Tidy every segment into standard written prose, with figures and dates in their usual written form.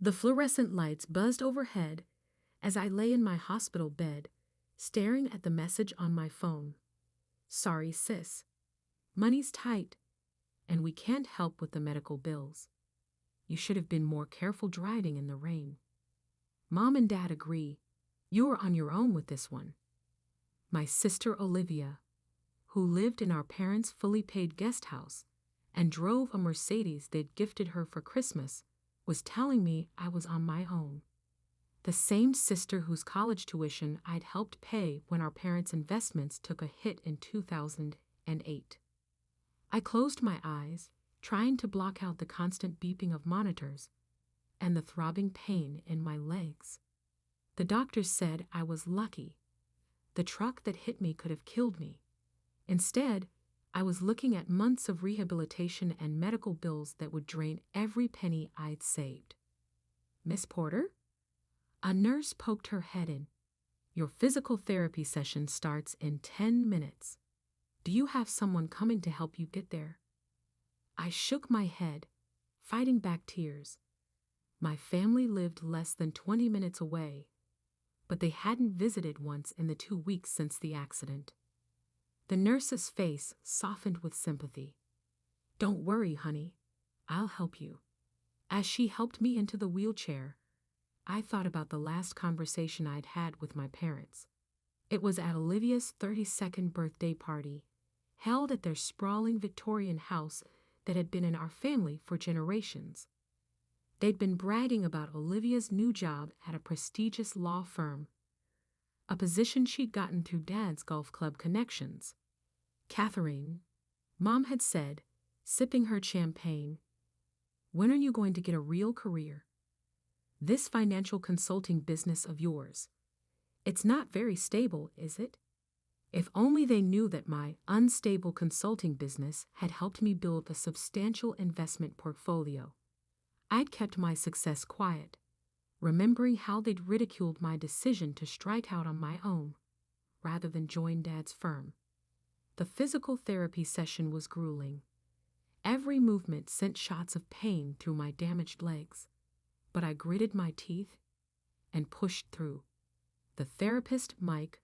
The fluorescent lights buzzed overhead as I lay in my hospital bed, staring at the message on my phone. Sorry, sis. Money's tight, and we can't help with the medical bills. You should have been more careful driving in the rain. Mom and Dad agree. You are on your own with this one. My sister Olivia, who lived in our parents' fully paid guest house and drove a Mercedes they'd gifted her for Christmas, was telling me I was on my own. The same sister whose college tuition I'd helped pay when our parents' investments took a hit in 2008. I closed my eyes, trying to block out the constant beeping of monitors and the throbbing pain in my legs. The doctors said I was lucky. The truck that hit me could have killed me. Instead, I was looking at months of rehabilitation and medical bills that would drain every penny I'd saved. Miss Porter? A nurse poked her head in. Your physical therapy session starts in 10 minutes. Do you have someone coming to help you get there? I shook my head, fighting back tears. My family lived less than 20 minutes away, but they hadn't visited once in the 2 weeks since the accident. The nurse's face softened with sympathy. Don't worry, honey. I'll help you. As she helped me into the wheelchair, I thought about the last conversation I'd had with my parents. It was at Olivia's 32nd birthday party, held at their sprawling Victorian house that had been in our family for generations. They'd been bragging about Olivia's new job at a prestigious law firm, a position she'd gotten through Dad's golf club connections. Catherine, Mom had said, sipping her champagne, when are you going to get a real career? This financial consulting business of yours. It's not very stable, is it? If only they knew that my unstable consulting business had helped me build a substantial investment portfolio. I'd kept my success quiet, remembering how they'd ridiculed my decision to strike out on my own, rather than join Dad's firm. The physical therapy session was grueling. Every movement sent shots of pain through my damaged legs, but I gritted my teeth and pushed through. The therapist, Mike,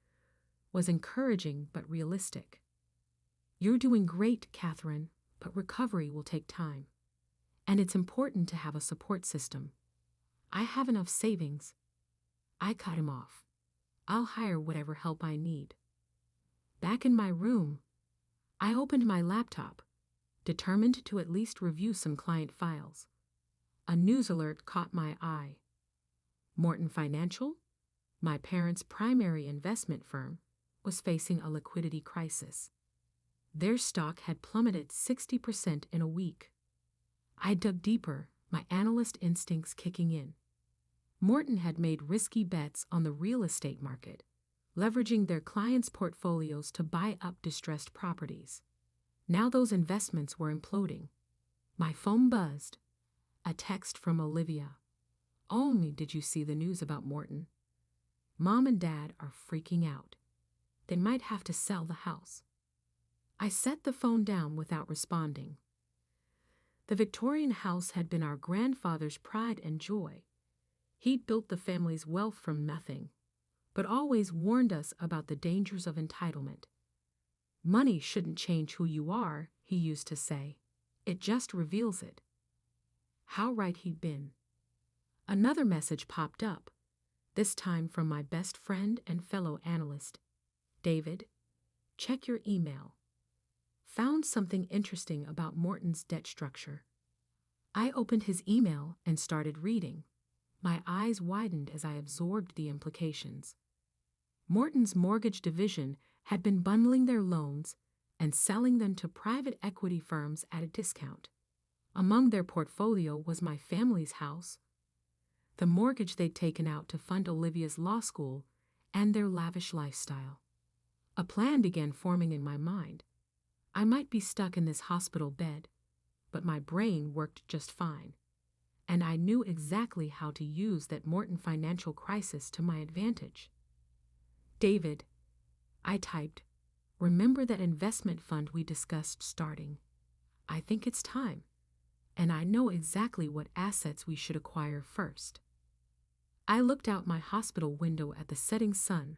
was encouraging but realistic. You're doing great, Catherine, but recovery will take time. And it's important to have a support system. I have enough savings. I cut him off. I'll hire whatever help I need. Back in my room, I opened my laptop, determined to at least review some client files. A news alert caught my eye. Morton Financial, my parents' primary investment firm, was facing a liquidity crisis. Their stock had plummeted 60% in a week. I dug deeper, my analyst instincts kicking in. Morton had made risky bets on the real estate market, leveraging their clients' portfolios to buy up distressed properties. Now those investments were imploding. My phone buzzed. A text from Olivia. Only did you see the news about Morton? Mom and Dad are freaking out. They might have to sell the house. I set the phone down without responding. The Victorian house had been our grandfather's pride and joy. He'd built the family's wealth from nothing, but always warned us about the dangers of entitlement. Money shouldn't change who you are, he used to say. It just reveals it. How right he'd been. Another message popped up, this time from my best friend and fellow analyst. David, check your email. Found something interesting about Morton's debt structure. I opened his email and started reading. My eyes widened as I absorbed the implications. Morton's mortgage division had been bundling their loans and selling them to private equity firms at a discount. Among their portfolio was my family's house, the mortgage they'd taken out to fund Olivia's law school, and their lavish lifestyle. A plan began forming in my mind. I might be stuck in this hospital bed, but my brain worked just fine, and I knew exactly how to use that Morton financial crisis to my advantage. David, I typed, remember that investment fund we discussed starting. I think it's time. and I know exactly what assets we should acquire first. I looked out my hospital window at the setting sun,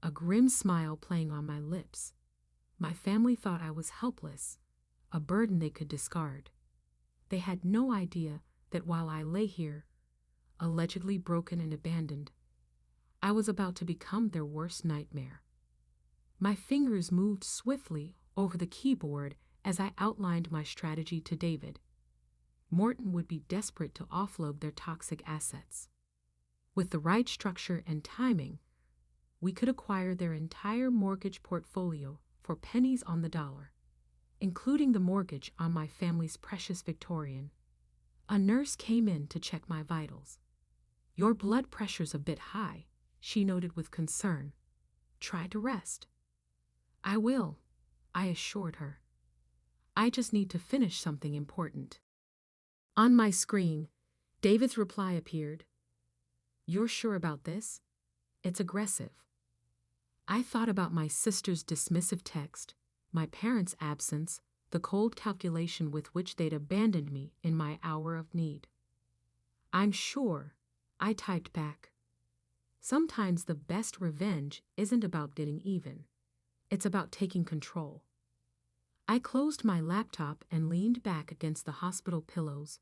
a grim smile playing on my lips. My family thought I was helpless, a burden they could discard. They had no idea that while I lay here, allegedly broken and abandoned, I was about to become their worst nightmare. My fingers moved swiftly over the keyboard as I outlined my strategy to David. Morton would be desperate to offload their toxic assets. With the right structure and timing, we could acquire their entire mortgage portfolio for pennies on the dollar, including the mortgage on my family's precious Victorian. A nurse came in to check my vitals. "Your blood pressure's a bit high," she noted with concern. "Try to rest." "I will," I assured her. "I just need to finish something important." On my screen, David's reply appeared. "You're sure about this? It's aggressive." I thought about my sister's dismissive text, my parents' absence, the cold calculation with which they'd abandoned me in my hour of need. "I'm sure," I typed back. Sometimes the best revenge isn't about getting even. It's about taking control. I closed my laptop and leaned back against the hospital pillows,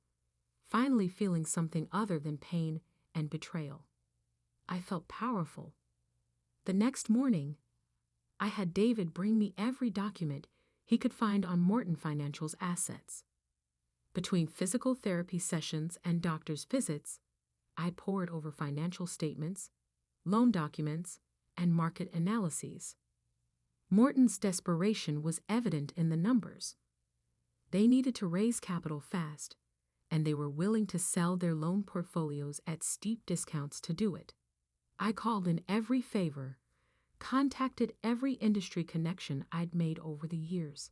finally feeling something other than pain and betrayal. I felt powerful. The next morning, I had David bring me every document he could find on Morton Financial's assets. Between physical therapy sessions and doctor's visits, I pored over financial statements, loan documents, and market analyses. Morton's desperation was evident in the numbers. They needed to raise capital fast, and they were willing to sell their loan portfolios at steep discounts to do it. I called in every favor, contacted every industry connection I'd made over the years.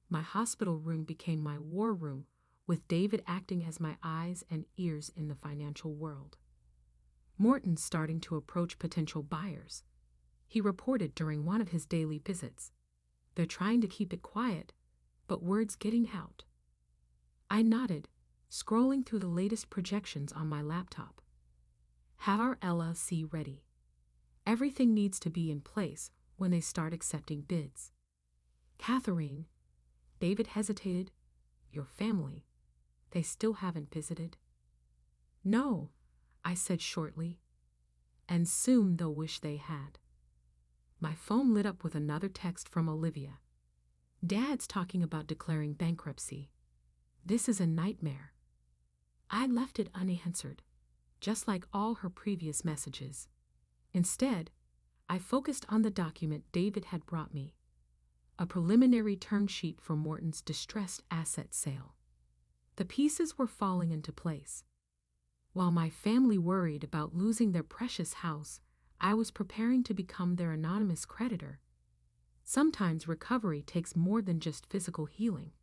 My hospital room became my war room, with David acting as my eyes and ears in the financial world. Morton's starting to approach potential buyers. He reported during one of his daily visits. "They're trying to keep it quiet, but word's getting out." I nodded, scrolling through the latest projections on my laptop. "Have our LLC ready. Everything needs to be in place when they start accepting bids." "Catherine," David hesitated, "your family, they still haven't visited?" "No," I said shortly, "and soon they'll wish they had." My phone lit up with another text from Olivia. "Dad's talking about declaring bankruptcy. This is a nightmare." I left it unanswered, just like all her previous messages. Instead, I focused on the document David had brought me, a preliminary term sheet for Morton's distressed asset sale. The pieces were falling into place. While my family worried about losing their precious house, I was preparing to become their anonymous creditor. Sometimes recovery takes more than just physical healing.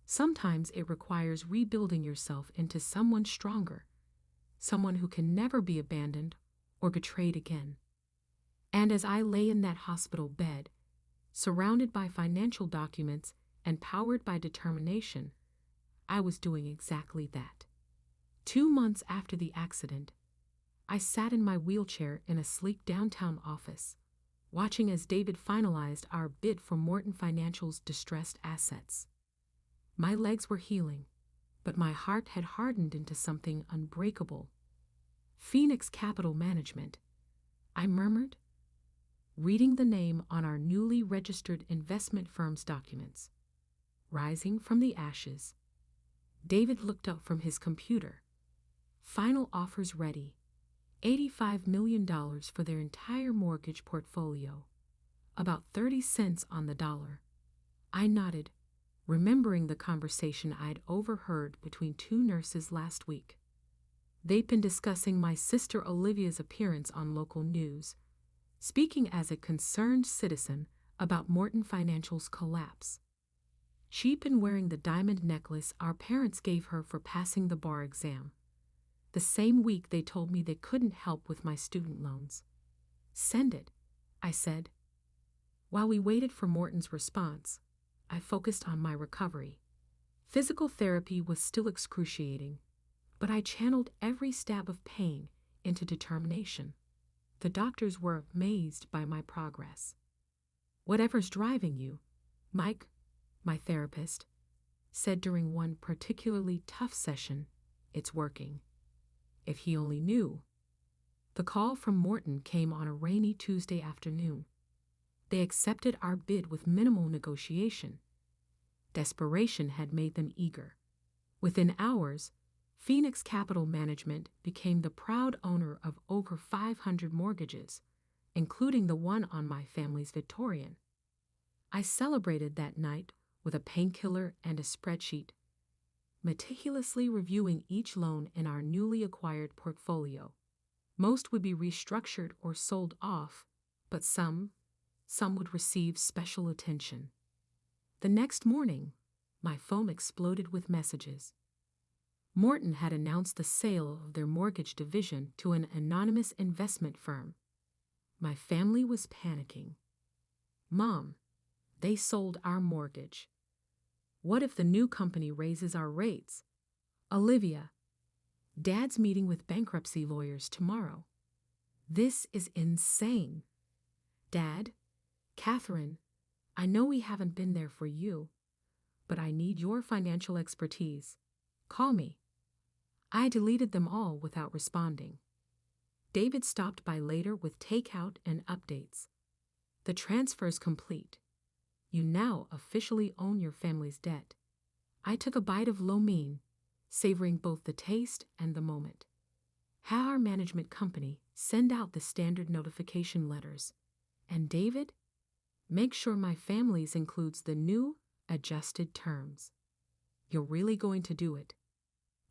Sometimes it requires rebuilding yourself into someone stronger, someone who can never be abandoned or betrayed again. And as I lay in that hospital bed, surrounded by financial documents and powered by determination, I was doing exactly that. 2 months after the accident, I sat in my wheelchair in a sleek downtown office, watching as David finalized our bid for Morton Financial's distressed assets. My legs were healing, but my heart had hardened into something unbreakable. "Phoenix Capital Management," I murmured, reading the name on our newly registered investment firm's documents. Rising from the ashes, David looked up from his computer. "Final offers ready. $85 million for their entire mortgage portfolio. About 30 cents on the dollar." I nodded, remembering the conversation I'd overheard between 2 nurses last week. They'd been discussing my sister Olivia's appearance on local news, speaking as a concerned citizen about Morton Financial's collapse. She'd been wearing the diamond necklace our parents gave her for passing the bar exam. The same week they told me they couldn't help with my student loans. "Send it," I said. While we waited for Morton's response, I focused on my recovery. Physical therapy was still excruciating, but I channeled every stab of pain into determination. The doctors were amazed by my progress. "Whatever's driving you," Mike, my therapist, said during one particularly tough session, "it's working." If he only knew. The call from Morton came on a rainy Tuesday afternoon. They accepted our bid with minimal negotiation. Desperation had made them eager. Within hours, Phoenix Capital Management became the proud owner of over 500 mortgages, including the one on my family's Victorian. I celebrated that night with a painkiller and a spreadsheet, meticulously reviewing each loan in our newly acquired portfolio. Most would be restructured or sold off, but some would receive special attention. The next morning, my phone exploded with messages. Morton had announced the sale of their mortgage division to an anonymous investment firm. My family was panicking. "Mom, they sold our mortgage. What if the new company raises our rates? Olivia, Dad's meeting with bankruptcy lawyers tomorrow. This is insane. Dad, Catherine, I know we haven't been there for you, but I need your financial expertise. Call me." I deleted them all without responding. David stopped by later with takeout and updates. "The transfer's complete. You now officially own your family's debt." I took a bite of lo mein, savoring both the taste and the moment. Had our management company send out the standard notification letters. And David, make sure my family's includes the new, adjusted terms. "You're really going to do it?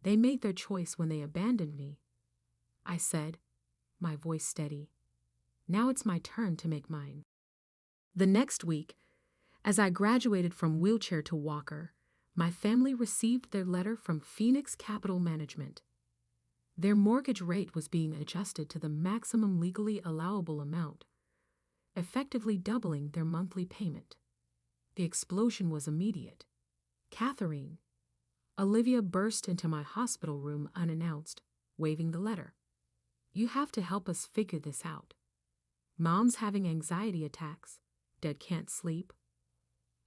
They made their choice when they abandoned me," I said, my voice steady. "Now it's my turn to make mine." The next week, as I graduated from wheelchair to walker, my family received their letter from Phoenix Capital Management. Their mortgage rate was being adjusted to the maximum legally allowable amount, effectively doubling their monthly payment. The explosion was immediate. "Catherine," Olivia burst into my hospital room unannounced, waving the letter. "You have to help us figure this out. Mom's having anxiety attacks. Dad can't sleep."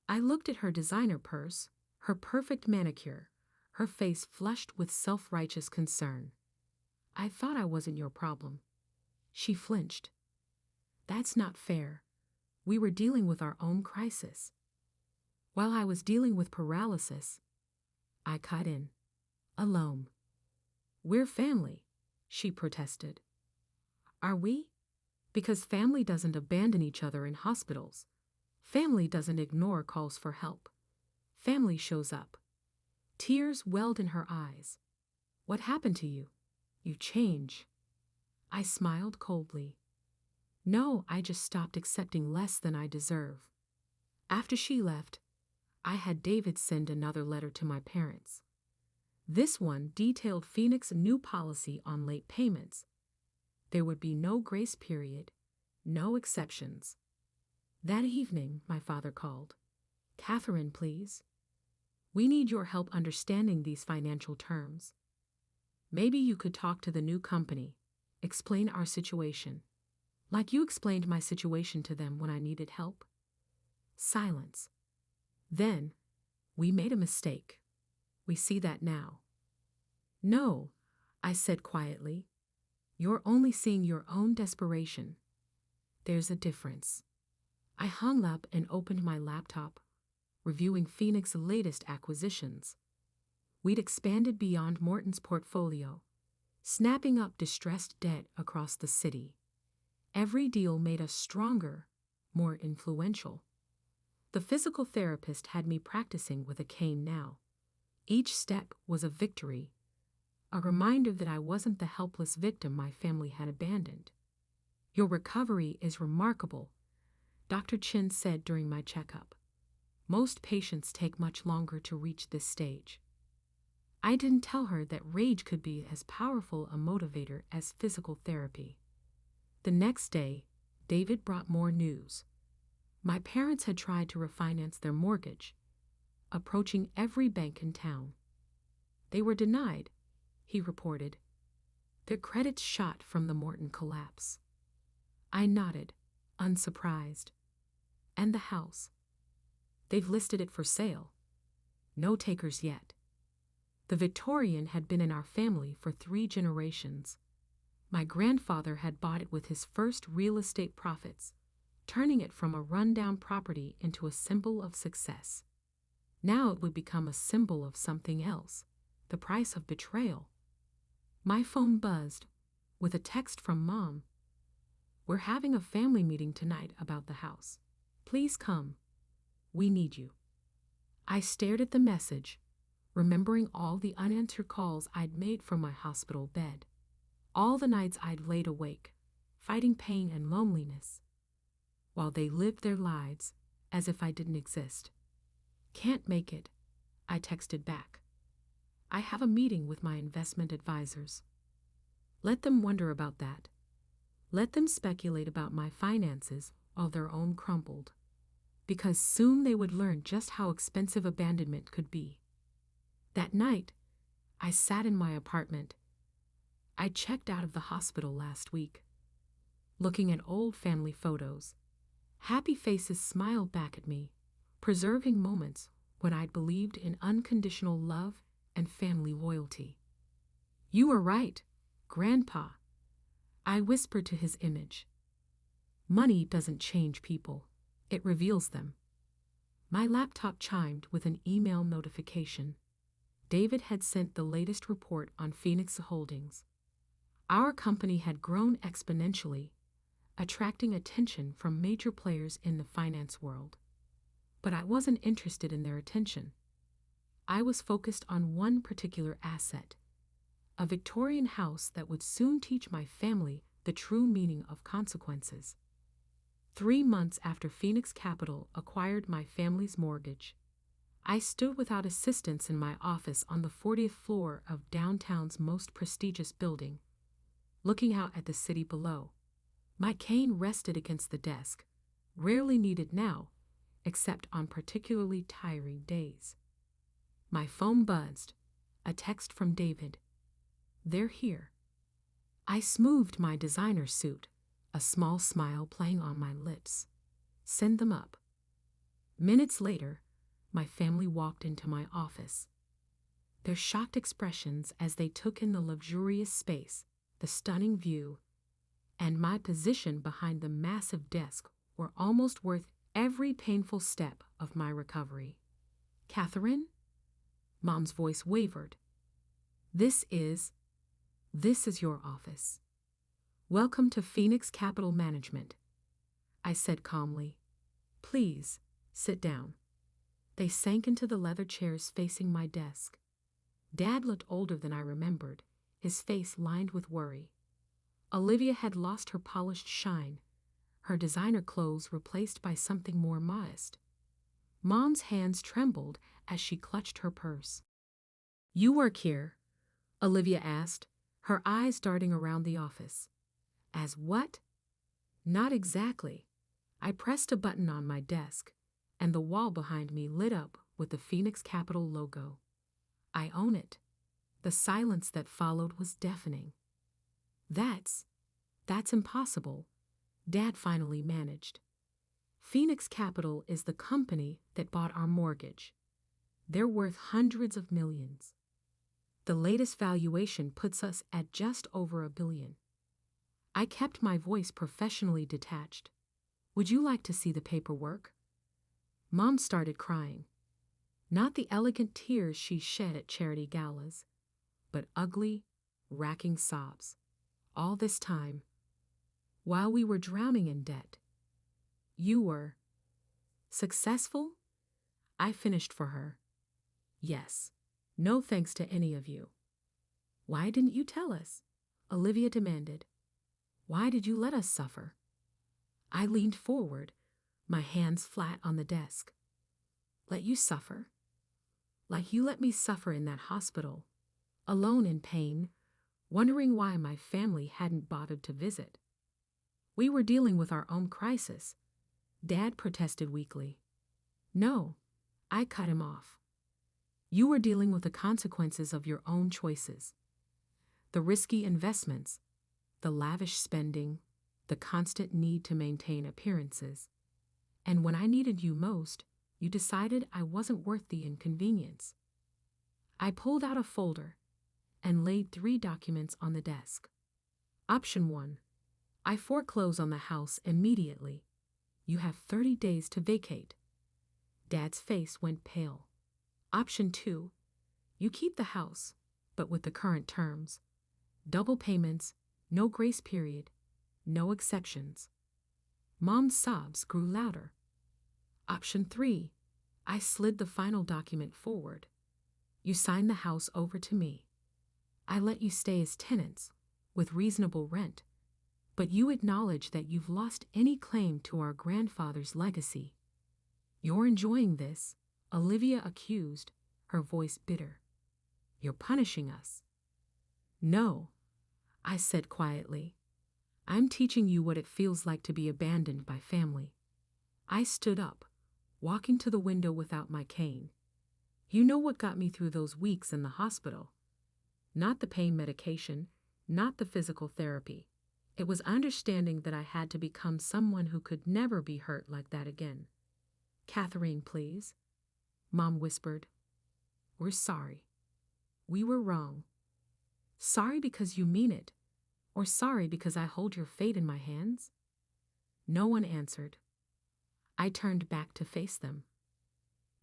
I looked at her designer purse, her perfect manicure, her face flushed with self-righteous concern. "I thought I wasn't your problem." She flinched. "That's not fair. We were dealing with our own crisis." While I was dealing with paralysis, I cut in. "Alone." "We're family," she protested. "Are we? Because family doesn't abandon each other in hospitals. Family doesn't ignore calls for help. Family shows up." Tears welled in her eyes. "What happened to you? You change." I smiled coldly. "No, I just stopped accepting less than I deserve." After she left, I had David send another letter to my parents. This one detailed Phoenix's new policy on late payments. There would be no grace period, no exceptions. That evening, my father called. "Catherine, please. We need your help understanding these financial terms. Maybe you could talk to the new company, explain our situation, like you explained my situation to them when I needed help." Silence. Then, "We made a mistake. We see that now." "No," I said quietly. "You're only seeing your own desperation. There's a difference." I hung up and opened my laptop, reviewing Phoenix's latest acquisitions. We'd expanded beyond Morton's portfolio, snapping up distressed debt across the city. Every deal made us stronger, more influential. The physical therapist had me practicing with a cane now. Each step was a victory, a reminder that I wasn't the helpless victim my family had abandoned. "Your recovery is remarkable," Dr. Chin said during my checkup. "Most patients take much longer to reach this stage." I didn't tell her that rage could be as powerful a motivator as physical therapy. The next day, David brought more news. My parents had tried to refinance their mortgage. approaching every bank in town. They were denied, he reported. Their credits shot from the Morton collapse. I nodded, unsurprised. And the house? They've listed it for sale. No takers yet. The Victorian had been in our family for 3 generations. My grandfather had bought it with his first real estate profits, turning it from a rundown property into a symbol of success. Now it would become a symbol of something else, the price of betrayal. My phone buzzed with a text from Mom. We're having a family meeting tonight about the house. Please come. We need you. I stared at the message, remembering all the unanswered calls I'd made from my hospital bed, all the nights I'd laid awake, fighting pain and loneliness, while they lived their lives as if I didn't exist. Can't make it, I texted back. I have a meeting with my investment advisors. Let them wonder about that. Let them speculate about my finances while their own crumbled, because soon they would learn just how expensive abandonment could be. That night, I sat in my apartment. I checked out of the hospital last week, looking at old family photos. Happy faces smiled back at me, preserving moments when I'd believed in unconditional love and family loyalty. You were right, Grandpa, I whispered to his image. Money doesn't change people, it reveals them. My laptop chimed with an email notification. David had sent the latest report on Phoenix Holdings. Our company had grown exponentially, attracting attention from major players in the finance world. But I wasn't interested in their attention. I was focused on one particular asset, a Victorian house that would soon teach my family the true meaning of consequences. 3 months after Phoenix Capital acquired my family's mortgage, I stood without assistance in my office on the 40th floor of downtown's most prestigious building, looking out at the city below. My cane rested against the desk, rarely needed now, except on particularly tiring days. My phone buzzed, a text from David. They're here. I smoothed my designer suit, a small smile playing on my lips. Send them up. Minutes later, my family walked into my office. Their shocked expressions as they took in the luxurious space, the stunning view, and my position behind the massive desk were almost worth every painful step of my recovery. Catherine? Mom's voice wavered. This is your office. Welcome to Phoenix Capital Management, I said calmly. Please, sit down. They sank into the leather chairs facing my desk. Dad looked older than I remembered, his face lined with worry. Olivia had lost her polished shine, her designer clothes replaced by something more modest. Mom's hands trembled as she clutched her purse. You work here? Olivia asked, her eyes darting around the office. As what? Not exactly. I pressed a button on my desk, and the wall behind me lit up with the Phoenix Capital logo. I own it. The silence that followed was deafening. That's impossible, Dad finally managed. Phoenix Capital is the company that bought our mortgage. They're worth hundreds of millions. The latest valuation puts us at just over $1 billion. I kept my voice professionally detached. Would you like to see the paperwork? Mom started crying. Not the elegant tears she shed at charity galas, but ugly, racking sobs. All this time, while we were drowning in debt. You were successful? I finished for her. Yes, no thanks to any of you. Why didn't you tell us? Olivia demanded. Why did you let us suffer? I leaned forward, my hands flat on the desk. Let you suffer? Like you let me suffer in that hospital, alone in pain, wondering why my family hadn't bothered to visit. We were dealing with our own crisis. Dad protested weakly. No, I cut him off. You were dealing with the consequences of your own choices. The risky investments, the lavish spending, the constant need to maintain appearances. And when I needed you most, you decided I wasn't worth the inconvenience. I pulled out a folder and laid 3 documents on the desk. Option 1. I foreclose on the house immediately. You have 30 days to vacate. Dad's face went pale. Option 2. You keep the house, but with the current terms. Double payments, no grace period, no exceptions. Mom's sobs grew louder. Option 3. I slid the final document forward. You sign the house over to me. I let you stay as tenants, with reasonable rent, but you acknowledge that you've lost any claim to our grandfather's legacy. You're enjoying this, Olivia accused, her voice bitter. You're punishing us. No, I said quietly. I'm teaching you what it feels like to be abandoned by family. I stood up, walking to the window without my cane. You know what got me through those weeks in the hospital. Not the pain medication, not the physical therapy. It was understanding that I had to become someone who could never be hurt like that again. Catherine, please. Mom whispered. We're sorry. We were wrong. Sorry because you mean it, or sorry because I hold your fate in my hands? No one answered. I turned back to face them.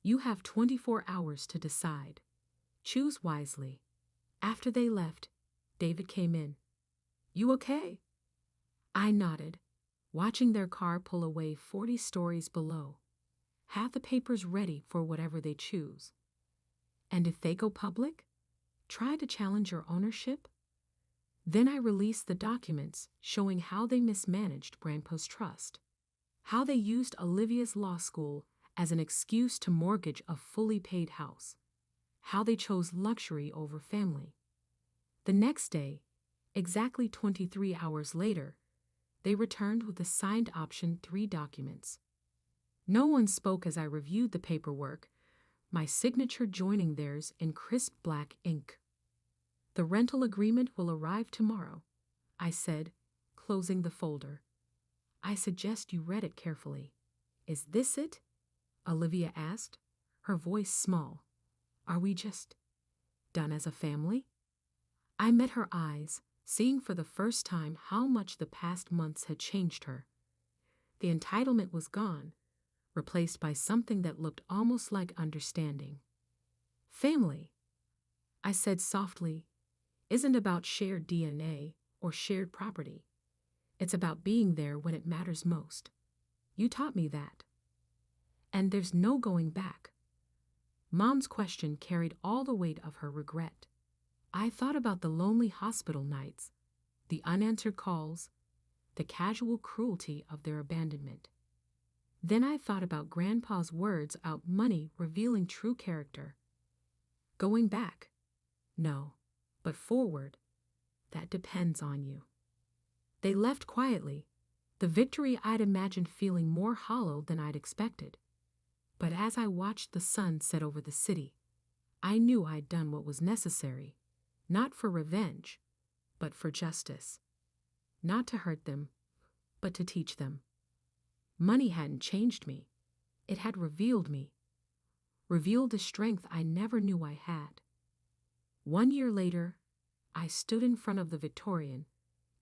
You have 24 hours to decide. Choose wisely. After they left, David came in. You okay? I nodded, watching their car pull away 40 stories below. Have the papers ready for whatever they choose. And if they go public, try to challenge your ownership. Then I released the documents showing how they mismanaged Brandpost Trust, how they used Olivia's law school as an excuse to mortgage a fully paid house, how they chose luxury over family. The next day, exactly 23 hours later, they returned with the signed option 3 documents. No one spoke as I reviewed the paperwork, my signature joining theirs in crisp black ink. The rental agreement will arrive tomorrow, I said, closing the folder. I suggest you read it carefully. Is this it? Olivia asked, her voice small. Are we just done as a family? I met her eyes, seeing for the first time how much the past months had changed her. The entitlement was gone, replaced by something that looked almost like understanding. Family, I said softly, isn't about shared DNA or shared property. It's about being there when it matters most. You taught me that. And there's no going back. Mom's question carried all the weight of her regret. I thought about the lonely hospital nights, the unanswered calls, the casual cruelty of their abandonment. Then I thought about Grandpa's words about money revealing true character. Going back? No, but forward. That depends on you. They left quietly, the victory I'd imagined feeling more hollow than I'd expected. But as I watched the sun set over the city, I knew I'd done what was necessary, not for revenge, but for justice. Not to hurt them, but to teach them. Money hadn't changed me. It had revealed me, revealed a strength I never knew I had. 1 year later, I stood in front of the Victorian,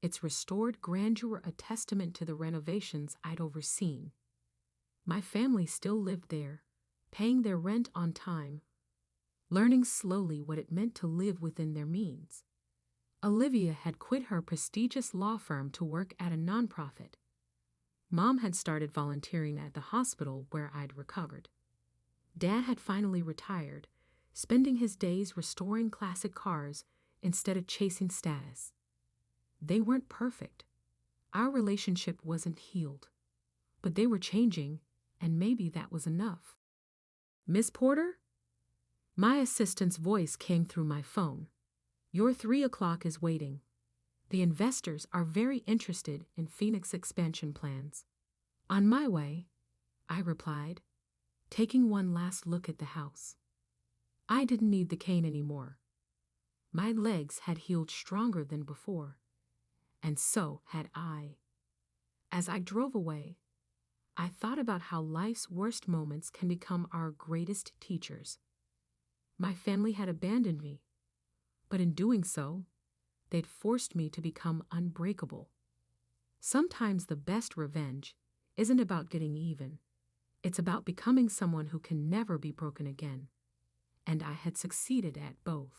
its restored grandeur a testament to the renovations I'd overseen. My family still lived there, paying their rent on time, learning slowly what it meant to live within their means. Olivia had quit her prestigious law firm to work at a nonprofit. Mom had started volunteering at the hospital where I'd recovered. Dad had finally retired, spending his days restoring classic cars instead of chasing status. They weren't perfect. Our relationship wasn't healed. But they were changing, and maybe that was enough. Miss Porter? My assistant's voice came through my phone. Your 3 o'clock is waiting. The investors are very interested in Phoenix expansion plans. On my way, I replied, taking one last look at the house. I didn't need the cane anymore. My legs had healed stronger than before, and so had I. As I drove away, I thought about how life's worst moments can become our greatest teachers. My family had abandoned me, but in doing so, they'd forced me to become unbreakable. Sometimes the best revenge isn't about getting even. It's about becoming someone who can never be broken again. And I had succeeded at both.